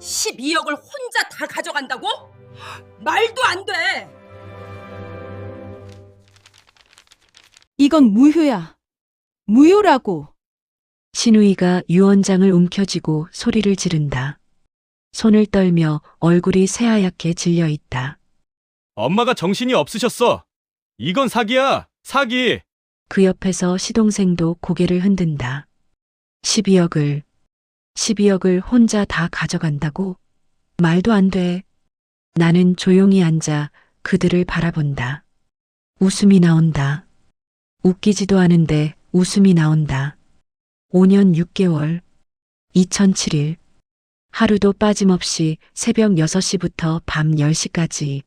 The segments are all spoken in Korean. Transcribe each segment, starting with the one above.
12억을 혼자 다 가져간다고? 말도 안 돼. 이건 무효야. 무효라고. 신우이가 유언장을 움켜쥐고 소리를 지른다. 손을 떨며 얼굴이 새하얗게 질려 있다. 엄마가 정신이 없으셨어. 이건 사기야, 사기. 그 옆에서 시동생도 고개를 흔든다. 12억을 혼자 다 가져간다고? 말도 안 돼. 나는 조용히 앉아 그들을 바라본다. 웃음이 나온다. 웃기지도 않은데 웃음이 나온다. 5년 6개월, 2007일. 하루도 빠짐없이 새벽 6시부터 밤 10시까지.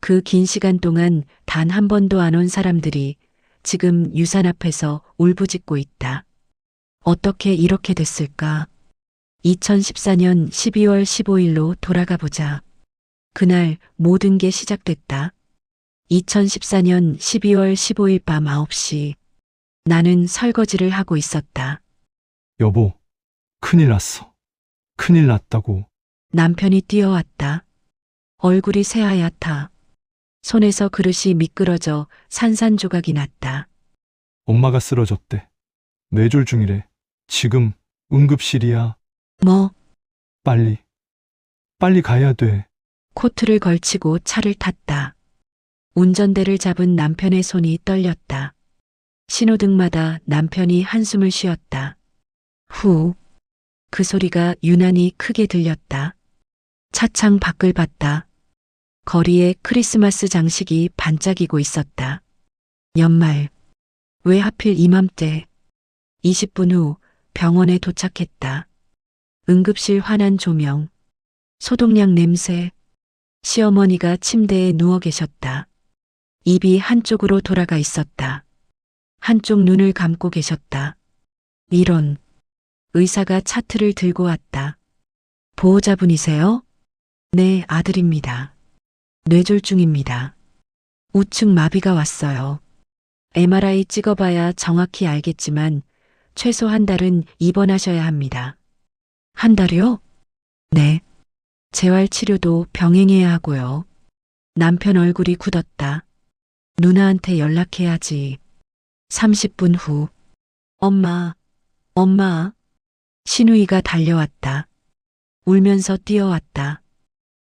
그 긴 시간 동안 단 한 번도 안 온 사람들이 지금 유산 앞에서 울부짖고 있다. 어떻게 이렇게 됐을까? 2014년 12월 15일로 돌아가 보자. 그날 모든 게 시작됐다. 2014년 12월 15일 밤 9시. 나는 설거지를 하고 있었다. 여보, 큰일 났어. 큰일 났다고. 남편이 뛰어왔다. 얼굴이 새하얗다. 손에서 그릇이 미끄러져 산산조각이 났다. 엄마가 쓰러졌대. 뇌졸 중이래. 지금 응급실이야. 뭐? 빨리 가야 돼. 코트를 걸치고 차를 탔다. 운전대를 잡은 남편의 손이 떨렸다. 신호등마다 남편이 한숨을 쉬었다. 후. 그 소리가 유난히 크게 들렸다. 차창 밖을 봤다. 거리에 크리스마스 장식이 반짝이고 있었다. 연말. 왜 하필 이맘때? 20분 후 병원에 도착했다. 응급실 환한 조명. 소독약 냄새. 시어머니가 침대에 누워 계셨다. 입이 한쪽으로 돌아가 있었다. 한쪽 눈을 감고 계셨다. 이런. 의사가 차트를 들고 왔다. 보호자분이세요? 네, 아들입니다. 뇌졸중입니다. 우측 마비가 왔어요. MRI 찍어봐야 정확히 알겠지만 최소 한 달은 입원하셔야 합니다. 한 달이요? 네. 재활치료도 병행해야 하고요. 남편 얼굴이 굳었다. 누나한테 연락해야지. 30분 후. 엄마. 신우이가 달려왔다. 울면서 뛰어왔다.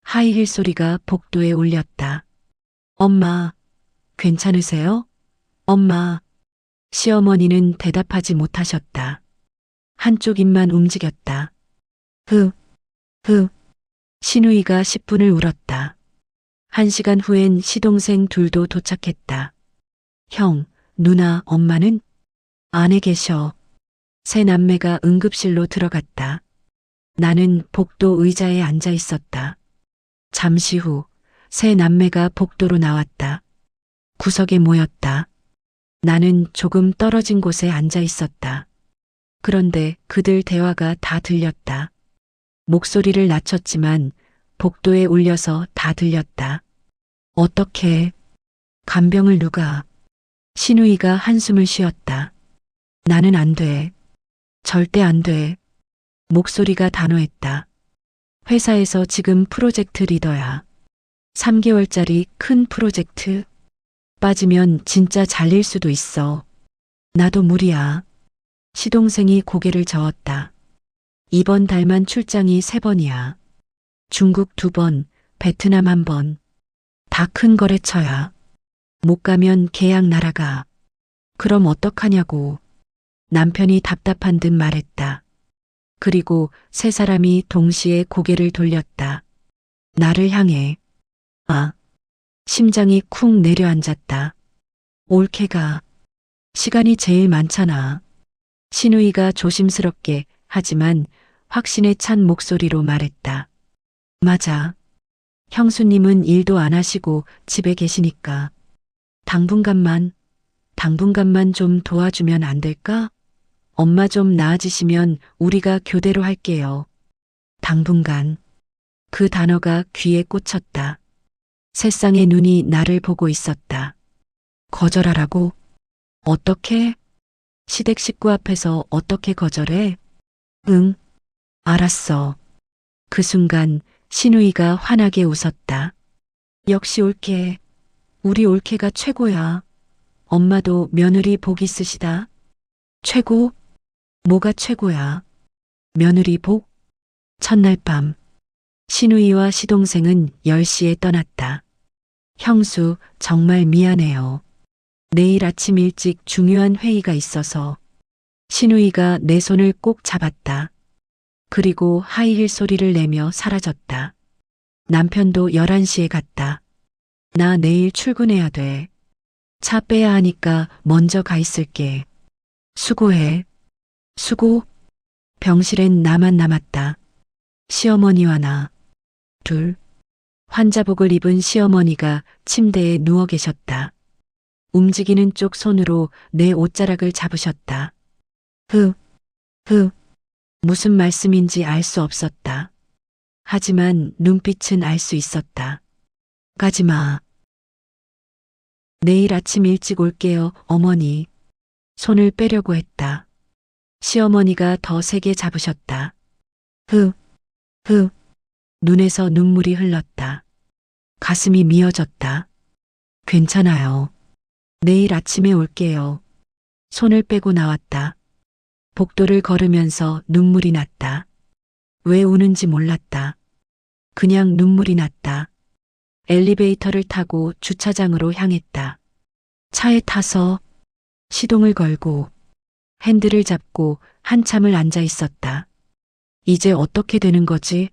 하이힐 소리가 복도에 울렸다. 엄마, 괜찮으세요? 엄마. 시어머니는 대답하지 못하셨다. 한쪽 입만 움직였다. 신우이가 10분을 울었다. 1시간 후엔 시동생 둘도 도착했다. 형, 누나, 엄마는? 안에 계셔. 세 남매가 응급실로 들어갔다. 나는 복도 의자에 앉아 있었다. 잠시 후 세 남매가 복도로 나왔다. 구석에 모였다. 나는 조금 떨어진 곳에 앉아 있었다. 그런데 그들 대화가 다 들렸다. 목소리를 낮췄지만 복도에 울려서 다 들렸다. 어떻게? 간병을 누가? 신우이가 한숨을 쉬었다. 나는 안 돼. 절대 안 돼. 목소리가 단호했다. 회사에서 지금 프로젝트 리더야. 3개월짜리 큰 프로젝트. 빠지면 진짜 잘릴 수도 있어. 나도 무리야. 시동생이 고개를 저었다. 이번 달만 출장이 3번이야. 중국 2번, 베트남 1번. 다 큰 거래처야. 못 가면 계약 날아가. 그럼 어떡하냐고. 남편이 답답한 듯 말했다. 그리고 세 사람이 동시에 고개를 돌렸다. 나를 향해. 심장이 쿵 내려앉았다. 올케가. 시간이 제일 많잖아. 신우이가 조심스럽게 하지만 확신에 찬 목소리로 말했다. 맞아. 형수님은 일도 안 하시고 집에 계시니까. 당분간만 좀 도와주면 안 될까? 엄마 좀 나아지시면 우리가 교대로 할게요. 당분간. 그 단어가 귀에 꽂혔다. 새쌍의 눈이 나를 보고 있었다. 거절하라고? 어떻게? 시댁 식구 앞에서 어떻게 거절해? 응, 알았어. 그 순간 신우이가 환하게 웃었다. 역시 올케. 우리 올케가 최고야. 엄마도 며느리 복 있으시다. 최고? 뭐가 최고야? 며느리 복? 첫날 밤, 신우이와 시동생은 10시에 떠났다. 형수, 정말 미안해요. 내일 아침 일찍 중요한 회의가 있어서. 신우이가 내 손을 꼭 잡았다. 그리고 하이힐 소리를 내며 사라졌다. 남편도 11시에 갔다. 나 내일 출근해야 돼. 차 빼야 하니까 먼저 가 있을게. 수고해. 수고. 병실엔 나만 남았다. 시어머니와 나. 둘. 환자복을 입은 시어머니가 침대에 누워 계셨다. 움직이는 쪽 손으로 내 옷자락을 잡으셨다. 무슨 말씀인지 알 수 없었다. 하지만 눈빛은 알 수 있었다. 가지 마. 내일 아침 일찍 올게요, 어머니. 손을 빼려고 했다. 시어머니가 더 세게 잡으셨다. 눈에서 눈물이 흘렀다. 가슴이 미어졌다. 괜찮아요. 내일 아침에 올게요. 손을 빼고 나왔다. 복도를 걸으면서 눈물이 났다. 왜 우는지 몰랐다. 그냥 눈물이 났다. 엘리베이터를 타고 주차장으로 향했다. 차에 타서 시동을 걸고 핸들을 잡고 한참을 앉아 있었다. 이제 어떻게 되는 거지?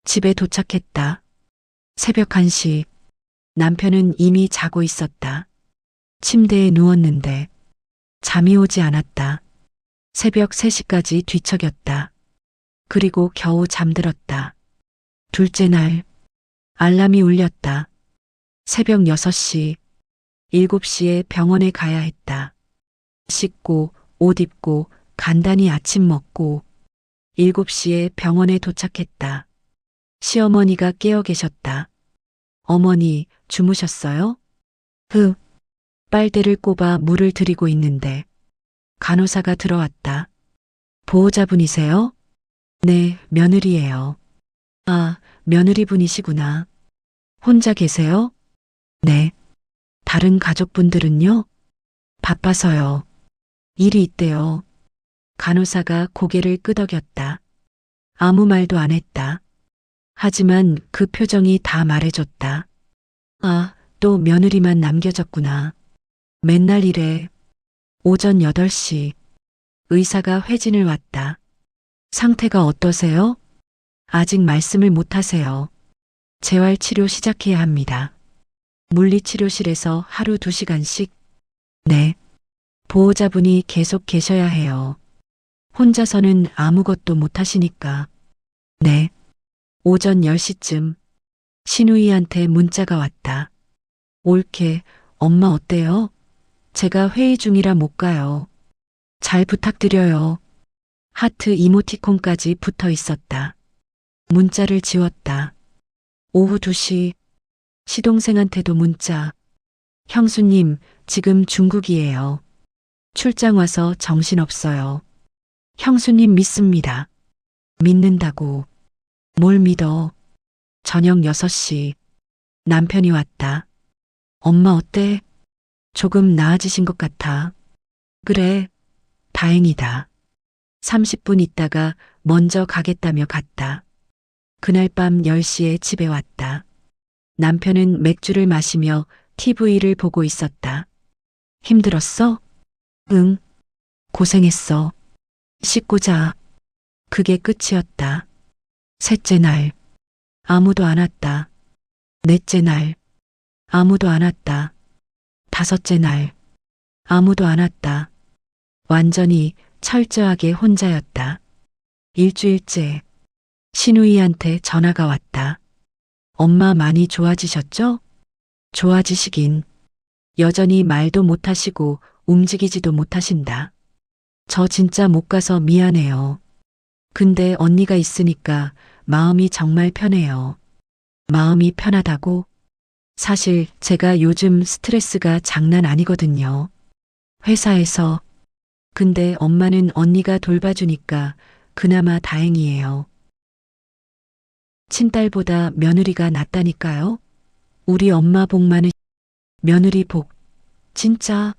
집에 도착했다. 새벽 1시. 남편은 이미 자고 있었다. 침대에 누웠는데 잠이 오지 않았다. 새벽 3시까지 뒤척였다. 그리고 겨우 잠들었다. 둘째 날, 알람이 울렸다. 새벽 6시, 7시에 병원에 가야 했다. 씻고, 옷 입고, 간단히 아침 먹고, 7시에 병원에 도착했다. 시어머니가 깨어 계셨다. 어머니, 주무셨어요? 빨대를 꼽아 물을 드리고 있는데, 간호사가 들어왔다. 보호자분이세요? 네, 며느리예요. 아, 며느리분이시구나. 혼자 계세요? 네. 다른 가족분들은요? 바빠서요. 일이 있대요. 간호사가 고개를 끄덕였다. 아무 말도 안 했다. 하지만 그 표정이 다 말해줬다. 아, 또 며느리만 남겨졌구나. 맨날 이래. 오전 8시. 의사가 회진을 왔다. 상태가 어떠세요? 아직 말씀을 못 하세요. 재활치료 시작해야 합니다. 물리치료실에서 하루 2시간씩? 네. 보호자분이 계속 계셔야 해요. 혼자서는 아무것도 못 하시니까. 네. 오전 10시쯤 신우이한테 문자가 왔다. 올케, 엄마 어때요? 제가 회의 중이라 못 가요. 잘 부탁드려요. 하트 이모티콘까지 붙어 있었다. 문자를 지웠다. 오후 2시. 시동생한테도 문자. 형수님, 지금 중국이에요. 출장 와서 정신없어요. 형수님 믿습니다. 믿는다고. 뭘 믿어? 저녁 6시. 남편이 왔다. 엄마 어때? 조금 나아지신 것 같아. 그래, 다행이다. 30분 있다가 먼저 가겠다며 갔다. 그날 밤 10시에 집에 왔다. 남편은 맥주를 마시며 TV를 보고 있었다. 힘들었어? 응. 고생했어. 씻고 자. 그게 끝이었다. 셋째 날. 아무도 안 왔다. 넷째 날. 아무도 안 왔다. 다섯째 날. 아무도 안 왔다. 완전히 철저하게 혼자였다. 일주일째. 신우이한테 전화가 왔다. 엄마 많이 좋아지셨죠? 좋아지시긴. 여전히 말도 못하시고 움직이지도 못하신다. 저 진짜 못 가서 미안해요. 근데 언니가 있으니까 마음이 정말 편해요. 마음이 편하다고? 사실 제가 요즘 스트레스가 장난 아니거든요. 회사에서. 근데 엄마는 언니가 돌봐주니까 그나마 다행이에요. 친딸보다 며느리가 낫다니까요. 우리 엄마 복 많으. 며느리 복. 진짜.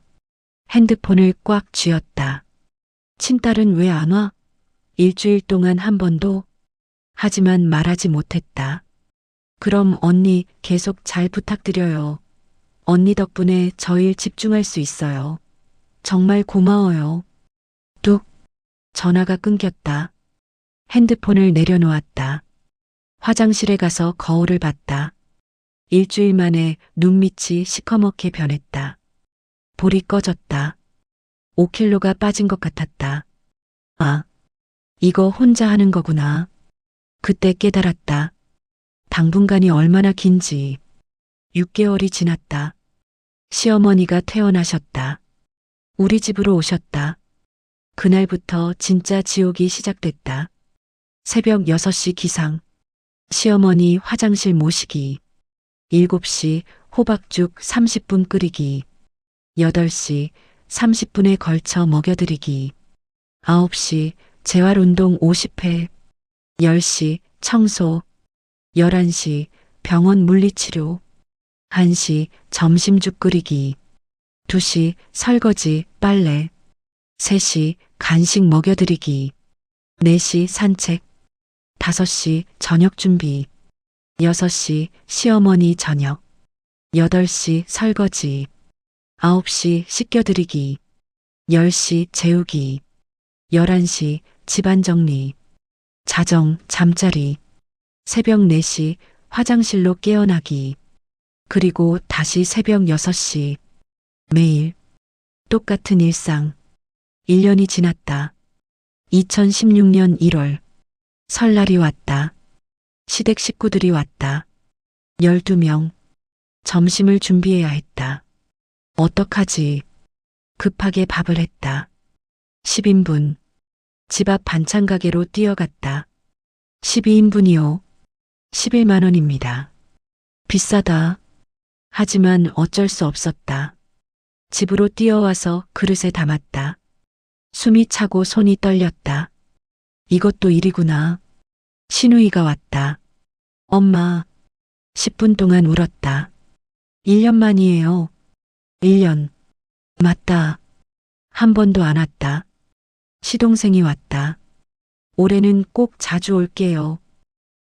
핸드폰을 꽉 쥐었다. 친딸은 왜 안 와? 일주일 동안 한 번도. 하지만 말하지 못했다. 그럼 언니 계속 잘 부탁드려요. 언니 덕분에 저 일 집중할 수 있어요. 정말 고마워요. 뚝. 전화가 끊겼다. 핸드폰을 내려놓았다. 화장실에 가서 거울을 봤다. 일주일 만에 눈밑이 시커멓게 변했다. 볼이 꺼졌다. 5kg가 빠진 것 같았다. 아, 이거 혼자 하는 거구나. 그때 깨달았다. 당분간이 얼마나 긴지. 6개월이 지났다. 시어머니가 퇴원하셨다. 우리 집으로 오셨다. 그날부터 진짜 지옥이 시작됐다. 새벽 6시 기상. 시어머니 화장실 모시기. 7시 호박죽 30분 끓이기. 8시 30분에 걸쳐 먹여드리기. 9시 재활운동 50회. 10시 청소. 11시 병원 물리치료. 1시 점심죽 끓이기. 2시 설거지, 빨래. 3시 간식 먹여드리기. 4시 산책. 5시 저녁 준비. 6시 시어머니 저녁. 8시 설거지. 9시 씻겨드리기. 10시 재우기. 11시 집안 정리. 자정, 잠자리. 새벽 4시 화장실로 깨어나기. 그리고 다시 새벽 6시. 매일 똑같은 일상. 1년이 지났다. 2016년 1월. 설날이 왔다. 시댁 식구들이 왔다. 12명. 점심을 준비해야 했다. 어떡하지? 급하게 밥을 했다. 10인분. 집 앞 반찬 가게로 뛰어갔다. 12인분이요. 11만 원입니다. 비싸다. 하지만 어쩔 수 없었다. 집으로 뛰어와서 그릇에 담았다. 숨이 차고 손이 떨렸다. 이것도 일이구나. 시누이가 왔다. 엄마. 10분 동안 울었다. 1년 만이에요. 1년. 맞다. 한 번도 안 왔다. 시동생이 왔다. 올해는 꼭 자주 올게요.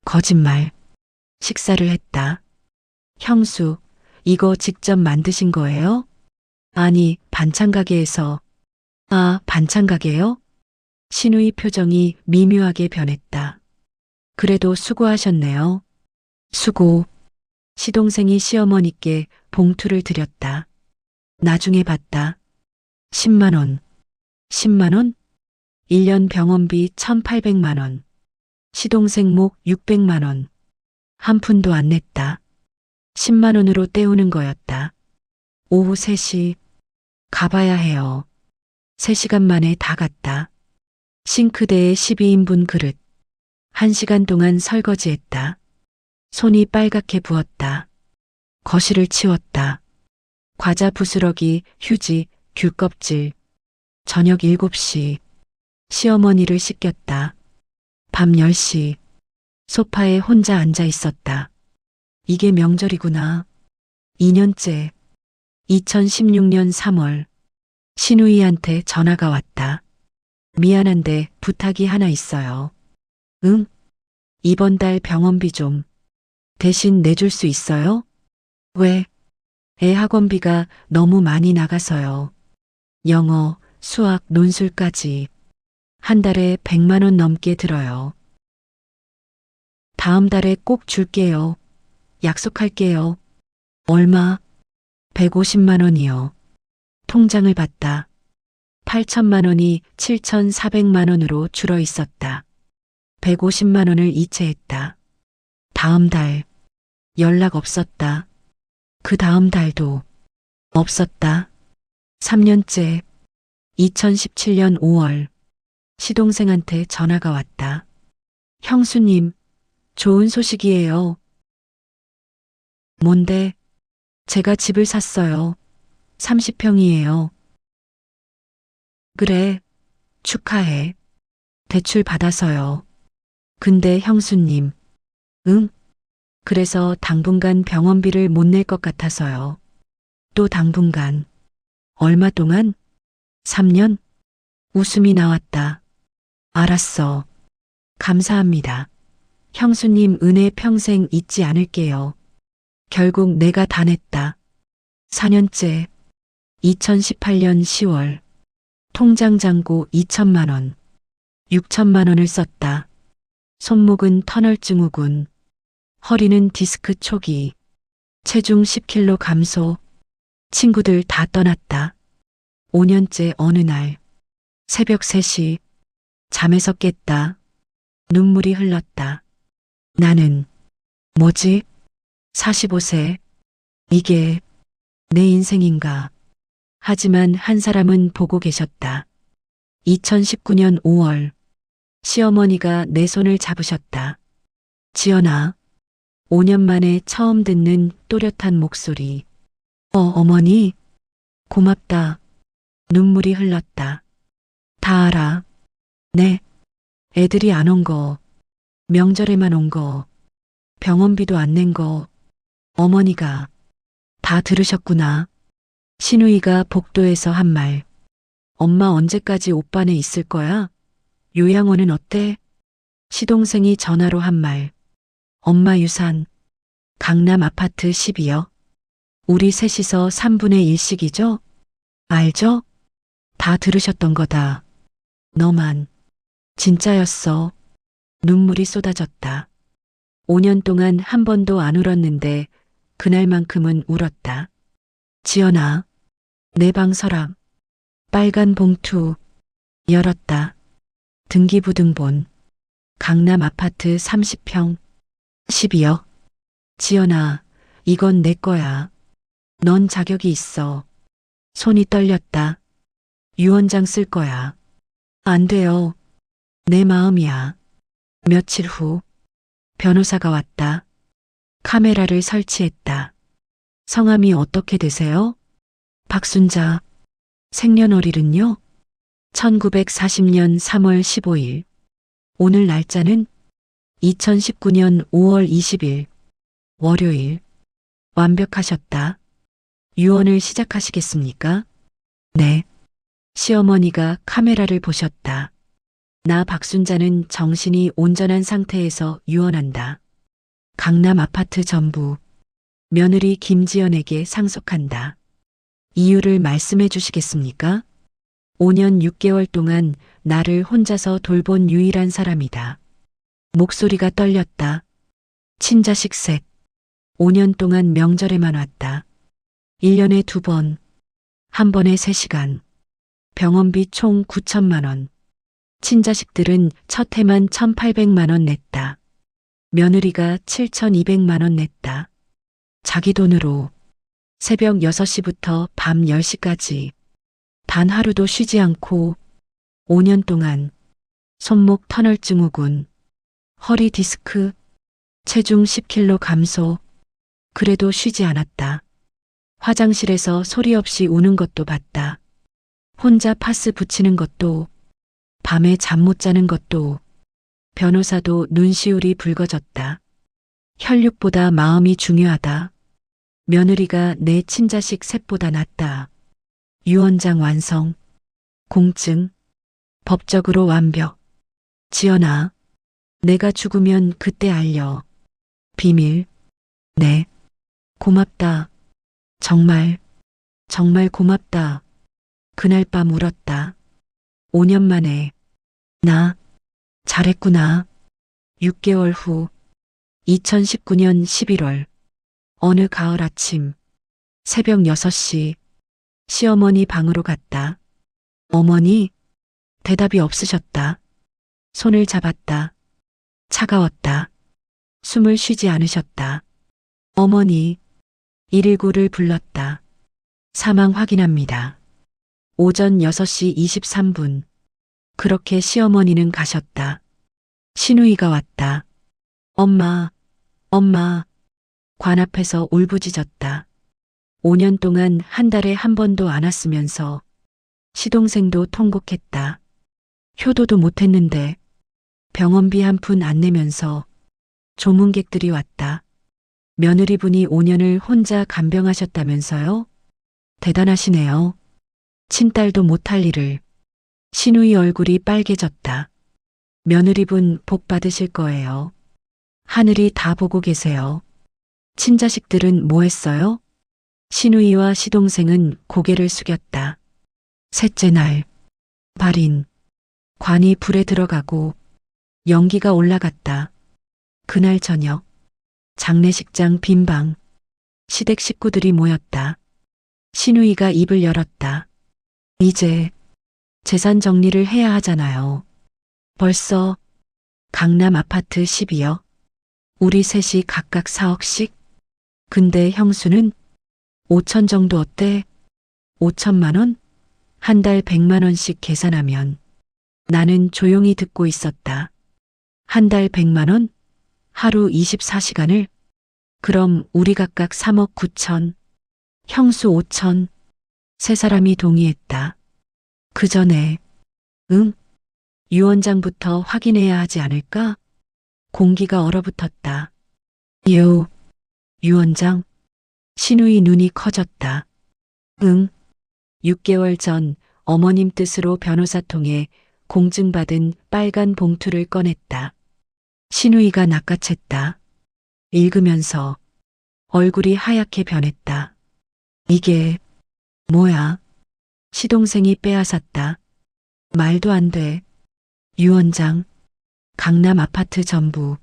거짓말. 식사를 했다. 형수, 이거 직접 만드신 거예요? 아니, 반찬 가게에서. 아, 반찬 가게요? 시누이 표정이 미묘하게 변했다. 그래도 수고하셨네요. 수고. 시동생이 시어머니께 봉투를 드렸다. 나중에 받다. 10만 원. 10만 원? 1년 병원비 1,800만 원. 시동생 목 600만 원. 한 푼도 안 냈다. 10만 원으로 때우는 거였다. 오후 3시. 가봐야 해요. 3시간 만에 다 갔다. 싱크대에 12인분 그릇. 1시간 동안 설거지했다. 손이 빨갛게 부었다. 거실을 치웠다. 과자 부스러기, 휴지, 귤 껍질. 저녁 7시. 시어머니를 씻겼다. 밤 10시. 소파에 혼자 앉아 있었다. 이게 명절이구나. 2년째. 2016년 3월. 시누이한테 전화가 왔다. 미안한데 부탁이 하나 있어요. 응? 이번 달 병원비 좀 대신 내줄 수 있어요? 왜? 애 학원비가 너무 많이 나가서요. 영어, 수학, 논술까지. 한 달에 100만 원 넘게 들어요. 다음 달에 꼭 줄게요. 약속할게요. 얼마? 150만 원이요. 통장을 봤다. 8천만 원이 7,400만 원으로 줄어 있었다. 150만 원을 이체했다. 다음 달 연락 없었다. 그 다음 달도 없었다. 3년째. 2017년 5월. 시동생한테 전화가 왔다. 형수님, 좋은 소식이에요. 뭔데? 제가 집을 샀어요. 30평이에요. 그래, 축하해. 대출 받아서요. 근데 형수님, 응. 그래서 당분간 병원비를 못 낼 것 같아서요. 또 당분간. 얼마 동안? 3년? 웃음이 나왔다. 알았어. 감사합니다. 형수님 은혜 평생 잊지 않을게요. 결국 내가 다 냈다. 4년째. 2018년 10월. 통장 잔고 2천만 원. 6천만 원을 썼다. 손목은 터널 증후군. 허리는 디스크 초기. 체중 10kg 감소. 친구들 다 떠났다. 5년째 어느 날. 새벽 3시. 잠에서 깼다. 눈물이 흘렀다. 나는 뭐지? 45세. 이게 내 인생인가? 하지만 한 사람은 보고 계셨다. 2019년 5월 시어머니가 내 손을 잡으셨다. 지연아, 5년 만에 처음 듣는 또렷한 목소리. 어머니, 고맙다. 눈물이 흘렀다. 다 알아. 네, 애들이 안 온 거, 명절에만 온 거, 병원비도 안 낸 거, 어머니가 다 들으셨구나. 신우이가 복도에서 한 말. 엄마 언제까지 오빠네 있을 거야? 요양원은 어때? 시동생이 전화로 한 말. 엄마 유산. 강남 아파트 12여. 우리 셋이서 3분의 1씩이죠? 알죠? 다 들으셨던 거다. 너만. 진짜였어. 눈물이 쏟아졌다. 5년 동안 한 번도 안 울었는데 그날만큼은 울었다. 지연아, 내 방 서랍. 빨간 봉투. 열었다. 등기부등본. 강남 아파트 30평. 12여. 지연아, 이건 내 거야. 넌 자격이 있어. 손이 떨렸다. 유언장 쓸 거야. 안 돼요. 내 마음이야. 며칠 후 변호사가 왔다. 카메라를 설치했다. 성함이 어떻게 되세요? 박순자. 생년월일은요? 1940년 3월 15일. 오늘 날짜는 2019년 5월 20일. 월요일. 완벽하셨다. 유언을 시작하시겠습니까? 네. 시어머니가 카메라를 보셨다. 나 박순자는 정신이 온전한 상태에서 유언한다. 강남 아파트 전부. 며느리 김지연에게 상속한다. 이유를 말씀해 주시겠습니까? 5년 6개월 동안 나를 혼자서 돌본 유일한 사람이다. 목소리가 떨렸다. 친자식 셋. 5년 동안 명절에만 왔다. 1년에 2번. 한 번에 3시간. 병원비 총 9천만 원. 친자식들은 첫 해만 1,800만 원 냈다. 며느리가 7,200만 원 냈다. 자기 돈으로 새벽 6시부터 밤 10시까지 단 하루도 쉬지 않고 5년 동안 손목 터널 증후군, 허리 디스크, 체중 10kg 감소. 그래도 쉬지 않았다. 화장실에서 소리 없이 우는 것도 봤다. 혼자 파스 붙이는 것도, 밤에 잠 못 자는 것도, 변호사도 눈시울이 붉어졌다. 혈육보다 마음이 중요하다. 며느리가 내 친자식 셋보다 낫다. 유언장 완성. 공증. 법적으로 완벽. 지연아, 내가 죽으면 그때 알려. 비밀. 네. 고맙다. 정말, 정말 고맙다. 그날 밤 울었다. 5년 만에. 나, 잘했구나. 6개월 후. 2019년 11월. 어느 가을 아침. 새벽 6시. 시어머니 방으로 갔다. 어머니, 대답이 없으셨다. 손을 잡았다. 차가웠다. 숨을 쉬지 않으셨다. 어머니, 119를 불렀다. 사망 확인합니다. 오전 6시 23분. 그렇게 시어머니는 가셨다. 신우이가 왔다. 엄마, 엄마. 관 앞에서 울부짖었다. 5년 동안 한 달에 한 번도 안 왔으면서 시동생도 통곡했다. 효도도 못했는데 병원비 한 푼 안 내면서 조문객들이 왔다. 며느리분이 5년을 혼자 간병하셨다면서요? 대단하시네요. 친딸도 못할 일을. 신우이 얼굴이 빨개졌다. 며느리분 복 받으실 거예요. 하늘이 다 보고 계세요. 친자식들은 뭐 했어요? 신우이와 시동생은 고개를 숙였다. 셋째 날, 발인, 관이 불에 들어가고 연기가 올라갔다. 그날 저녁, 장례식장 빈방, 시댁 식구들이 모였다. 신우이가 입을 열었다. 이제 재산 정리를 해야 하잖아요. 벌써 강남 아파트 10이요. 우리 셋이 각각 4억씩? 근데 형수는 5천 정도 어때? 5천만 원? 한 달 100만 원씩 계산하면. 나는 조용히 듣고 있었다. 한 달 100만 원? 하루 24시간을? 그럼 우리 각각 3억 9천. 형수 5천. 세 사람이 동의했다. 그 전에, 응? 유원장부터 확인해야 하지 않을까? 공기가 얼어붙었다. 유원장? 신우이 눈이 커졌다. 응. 6개월 전 어머님 뜻으로 변호사 통해 공증받은 빨간 봉투를 꺼냈다. 신우이가 낚아챘다. 읽으면서 얼굴이 하얗게 변했다. 이게 뭐야? 시동생이 빼앗았다. 말도 안 돼. 유원장, 강남 아파트 전부,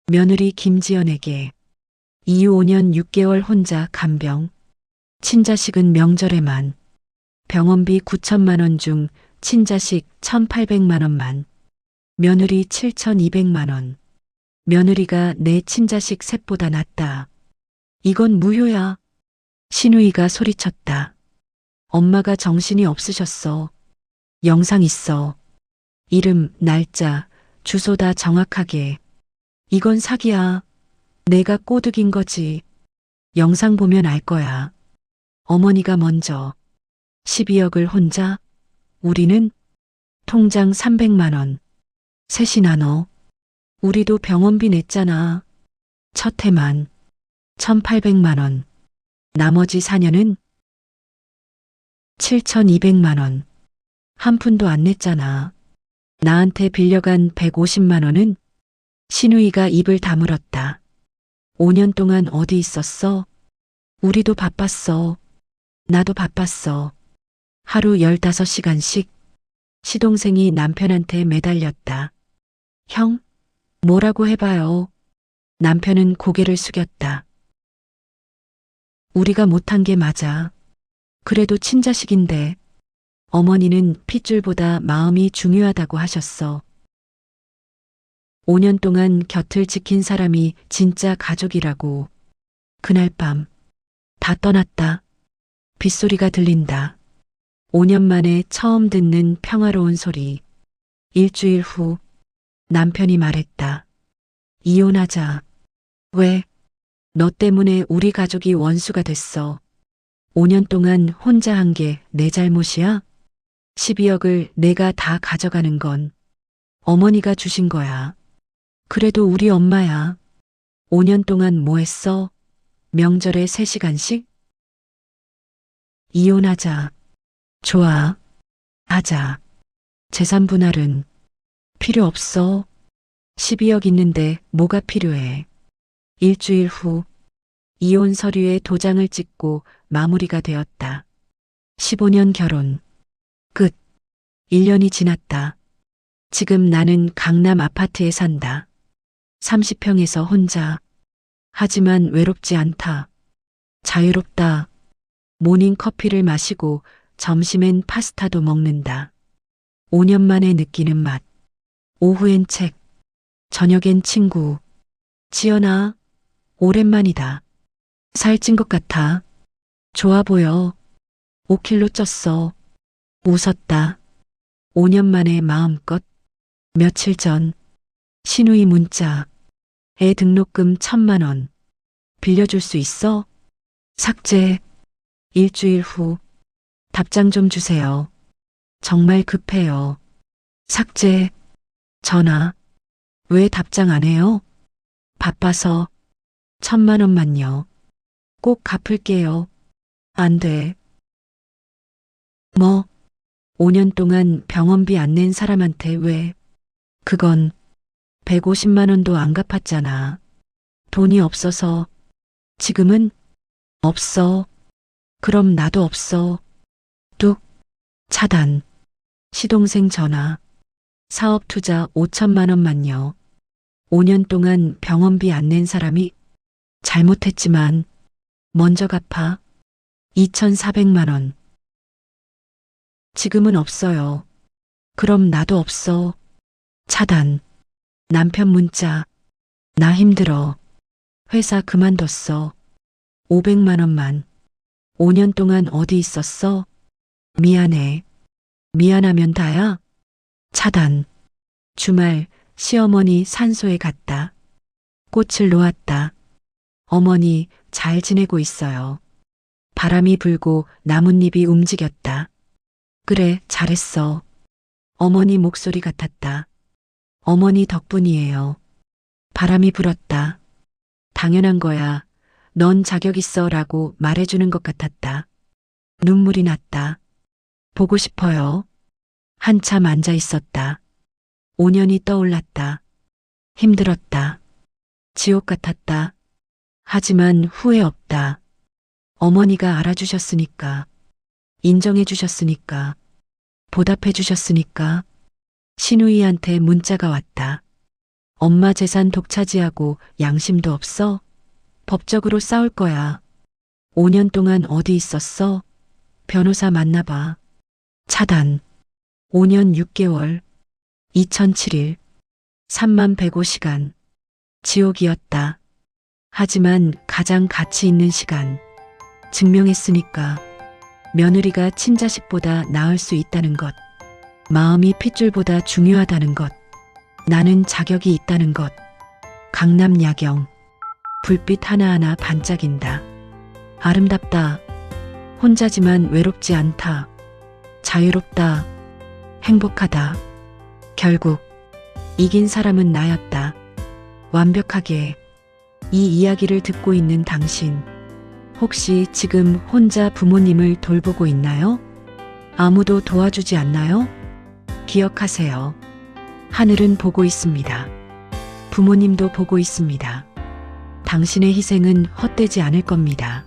며느리 김지연에게 이후 5년 6개월 혼자 간병, 친자식은 명절에만, 병원비 9천만 원 중 친자식 1,800만 원만, 며느리 7,200만 원. 며느리가 내 친자식 셋보다 낫다. 이건 무효야. 신우이가 소리쳤다. 엄마가 정신이 없으셨어. 영상 있어. 이름, 날짜, 주소 다 정확하게. 이건 사기야. 내가 꼬드긴 거지. 영상 보면 알 거야. 어머니가 먼저 12억을 혼자, 우리는 통장 300만 원. 셋이 나눠. 우리도 병원비 냈잖아. 첫 해만 1,800만 원. 나머지 4년은 7,200만 원. 한 푼도 안 냈잖아. 나한테 빌려간 150만 원은? 신우이가 입을 다물었다. 5년 동안 어디 있었어? 우리도 바빴어. 나도 바빴어. 하루 15시간씩. 시동생이 남편한테 매달렸다. 형, 뭐라고 해봐요. 남편은 고개를 숙였다. 우리가 못한 게 맞아. 그래도 친자식인데. 어머니는 핏줄보다 마음이 중요하다고 하셨어. 5년 동안 곁을 지킨 사람이 진짜 가족이라고. 그날 밤, 다 떠났다. 빗소리가 들린다. 5년 만에 처음 듣는 평화로운 소리. 일주일 후, 남편이 말했다. 이혼하자. 왜? 너 때문에 우리 가족이 원수가 됐어. 5년 동안 혼자 한 게 내 잘못이야? 12억을 내가 다 가져가는 건 어머니가 주신 거야. 그래도 우리 엄마야. 5년 동안 뭐 했어? 명절에 3시간씩? 이혼하자. 좋아. 하자. 재산 분할은 필요 없어. 12억 있는데 뭐가 필요해. 일주일 후 이혼 서류에 도장을 찍고 마무리가 되었다. 15년 결혼. 끝. 1년이 지났다. 지금 나는 강남 아파트에 산다. 30평에서 혼자. 하지만 외롭지 않다. 자유롭다. 모닝 커피를 마시고 점심엔 파스타도 먹는다. 5년 만에 느끼는 맛. 오후엔 책. 저녁엔 친구. 지연아, 오랜만이다. 살찐 것 같아. 좋아 보여. 5kg 쪘어. 웃었다. 5년 만에 마음껏. 며칠 전 신우이 문자. 애 등록금 1,000만 원. 빌려줄 수 있어? 삭제. 일주일 후. 답장 좀 주세요. 정말 급해요. 삭제. 전화. 왜 답장 안 해요? 바빠서 1,000만 원만요. 꼭 갚을게요. 안 돼. 뭐, 5년 동안 병원비 안 낸 사람한테 왜? 그건 150만 원도 안 갚았잖아. 돈이 없어서. 지금은 없어. 그럼 나도 없어. 뚝. 차단. 시동생 전화. 사업 투자 5천만 원만요. 5년 동안 병원비 안 낸 사람이 잘못했지만 먼저 갚아. 2,400만 원. 지금은 없어요. 그럼 나도 없어. 차단. 남편 문자. 나 힘들어. 회사 그만뒀어. 500만 원만. 5년 동안 어디 있었어? 미안해. 미안하면 다야? 차단. 주말 시어머니 산소에 갔다. 꽃을 놓았다. 어머니 잘 지내고 있어요. 바람이 불고 나뭇잎이 움직였다. 그래, 잘했어. 어머니 목소리 같았다. 어머니 덕분이에요. 바람이 불었다. 당연한 거야. 넌 자격 있어 라고 말해주는 것 같았다. 눈물이 났다. 보고 싶어요. 한참 앉아 있었다. 5년이 떠올랐다. 힘들었다. 지옥 같았다. 하지만 후회 없다. 어머니가 알아주셨으니까, 인정해 주셨으니까, 보답해 주셨으니까. 신우이한테 문자가 왔다. 엄마 재산 독차지하고 양심도 없어? 법적으로 싸울 거야. 5년 동안 어디 있었어? 변호사 만나봐. 차단. 5년 6개월. 2007일. 3105시간. 지옥이었다. 하지만 가장 가치 있는 시간. 증명했으니까. 며느리가 친자식보다 나을 수 있다는 것. 마음이 핏줄보다 중요하다는 것. 나는 자격이 있다는 것. 강남 야경. 불빛 하나하나 반짝인다. 아름답다. 혼자지만 외롭지 않다. 자유롭다. 행복하다. 결국 이긴 사람은 나였다. 완벽하게. 이 이야기를 듣고 있는 당신, 혹시 지금 혼자 부모님을 돌보고 있나요? 아무도 도와주지 않나요? 기억하세요. 하늘은 보고 있습니다. 부모님도 보고 있습니다. 당신의 희생은 헛되지 않을 겁니다.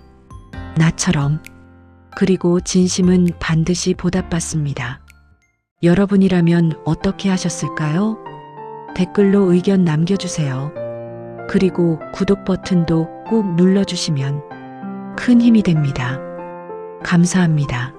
나처럼. 그리고 진심은 반드시 보답받습니다. 여러분이라면 어떻게 하셨을까요? 댓글로 의견 남겨주세요. 그리고 구독 버튼도 꼭 눌러주시면 큰 힘이 됩니다. 감사합니다.